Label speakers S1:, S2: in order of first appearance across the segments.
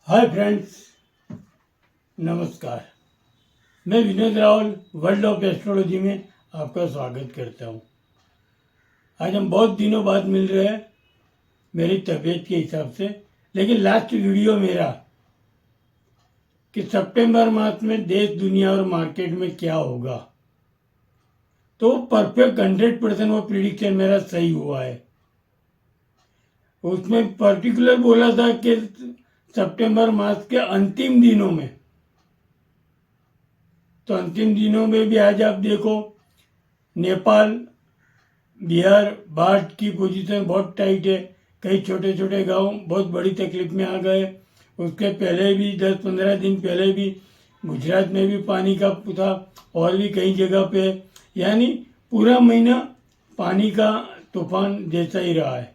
S1: Hi friends, नमस्कार। मैं Vinod Rawal world of astrology में आपका स्वागत करता हूँ। आज हम बहुत दिनों बाद मिल रहे हैं मेरी तबीयत के हिसाब से, लेकिन लास्ट वीडियो मेरा कि सितंबर मास में देश, दुनिया और मार्केट में क्या होगा, तो परफेक्ट 100% वो प्रिडिक्शन मेरा सही हुआ है। उसमें पर्टिकुलर बोला था कि सितंबर मास के अंतिम दिनों में, तो अंतिम दिनों में भी आज आप देखो नेपाल, बिहार बाढ़ की पोजीशन बहुत टाइट है। कई छोटे छोटे गांव बहुत बड़ी तकलीफ में आ गए। उसके पहले भी 10-15 दिन पहले भी गुजरात में भी पानी का था, और भी कई जगह पे, यानी पूरा महीना पानी का तूफान जैसा ही रहा है।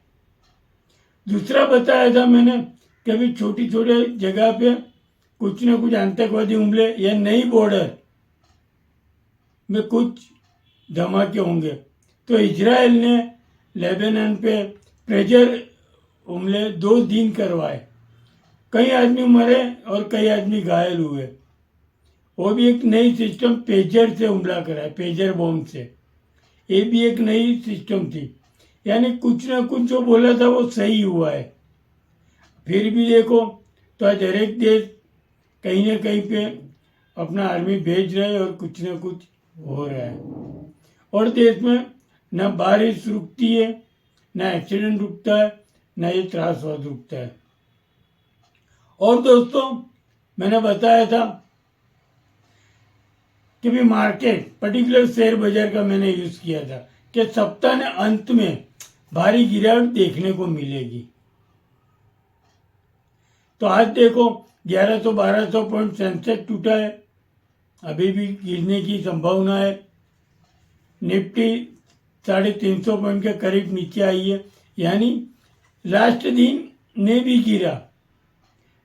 S1: दूसरा बताया था मैंने कि अभी छोटी छोटे जगह पे कुछ न कुछ आतंकवादी हमले या नई बॉर्डर में कुछ धमाके होंगे। तो इजराइल ने लेबनान पे प्रेशर हमले 2 दिन करवाए, कई आदमी मरे और कई आदमी घायल हुए। वो भी एक नई सिस्टम पेजर से हमला करा है, पेजर बॉम्ब से। ये भी एक नई सिस्टम थी, यानी कुछ ना कुछ जो बोला था वो सही हुआ है। फिर भी देखो तो आज हर एक देश कहीं ना कहीं पे अपना आर्मी भेज रहे हैं और कुछ ना कुछ हो रहा है। और देश में न बारिश रुकती है, न एक्सीडेंट रुकता है, न ये त्रासवाद रुकता है। और दोस्तों, मैंने बताया था कि भी मार्केट, पर्टिकुलर शेयर बाजार का मैंने यूज किया था कि सप्ताह के अंत में भारी गिरावट देखने को मिलेगी। तो आज देखो 1100-1200 पॉइंट सेंसेक्स टूटा है, अभी भी गिरने की संभावना है। निफ्टी 350 पॉइंट के करीब नीचे आई है, यानी लास्ट दिन ने भी गिरा।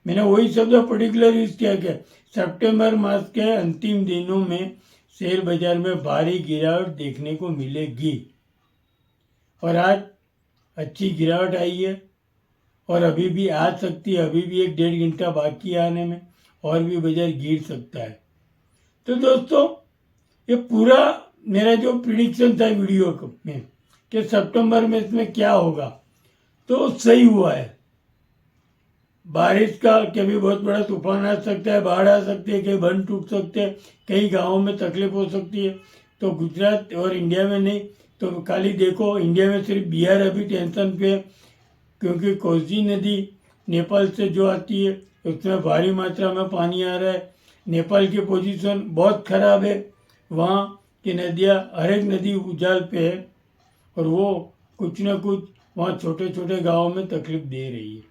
S1: मैंने वही शब्द पर्टिकुलर यूज किया कि सितंबर मास के अंतिम दिनों में शेयर बाजार में भारी गिरावट देखने को मिलेगी। और आज अच्छी गिरावट आई है और अभी भी आ सकती है। अभी भी 1-1.5 घंटा बाकी आने में, और भी बाजार गिर सकता है। तो दोस्तों, ये पूरा मेरा जो प्रिडिक्शन था वीडियो में कि सितंबर में इसमें क्या होगा, तो सही हुआ है। बारिश का कभी बहुत बड़ा तूफान आ सकता है, बाढ़ आ सकती है, कई बंद टूट सकते हैं, कई गांवों में तकलीफ हो सकती है। तो गुजरात और इंडिया में नहीं, तो खाली देखो इंडिया में सिर्फ बिहार अभी टेंशन पे है, क्योंकि कोसी नदी नेपाल से जो आती है उसमें भारी मात्रा में पानी आ रहा है। नेपाल की पोजीशन बहुत खराब है, वहाँ की नदियाँ, हर एक नदी उजाल पे है, और वो कुछ न कुछ वहाँ छोटे छोटे गाँवों में तकलीफ दे रही है।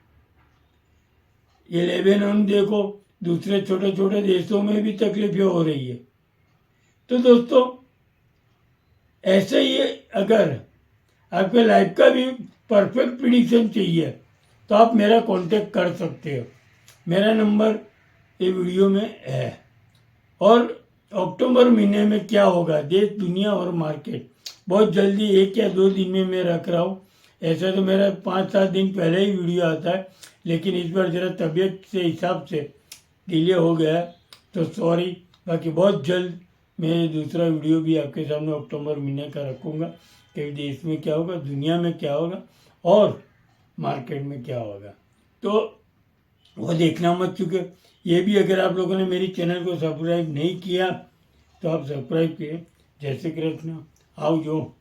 S1: ये लेबनान देखो, दूसरे छोटे छोटे देशों में भी तकलीफें हो रही है। तो दोस्तों, ऐसे ही अगर आपके लाइफ का भी परफेक्ट प्रिडिक्शन चाहिए तो आप मेरा कांटेक्ट कर सकते हो। मेरा नंबर ये वीडियो में है। और अक्टूबर महीने में क्या होगा, देश, दुनिया और मार्केट, बहुत जल्दी 1 या 2 दिन में मैं रख रहा हूँ। ऐसा तो मेरा 5-7 दिन पहले ही वीडियो आता है, लेकिन इस बार ज़रा तबीयत से हिसाब से डिले हो गया है, तो सॉरी। बाकी बहुत जल्द मैं दूसरा वीडियो भी आपके सामने अक्टूबर महीने का रखूँगा कि देश में क्या होगा, दुनिया में क्या होगा और मार्केट में क्या होगा। तो वो देखना मत चुके। ये भी अगर आप लोगों ने मेरी चैनल को सब्सक्राइब नहीं किया तो आप सब्सक्राइब किए। जय श्री कृष्ण, आओ जो।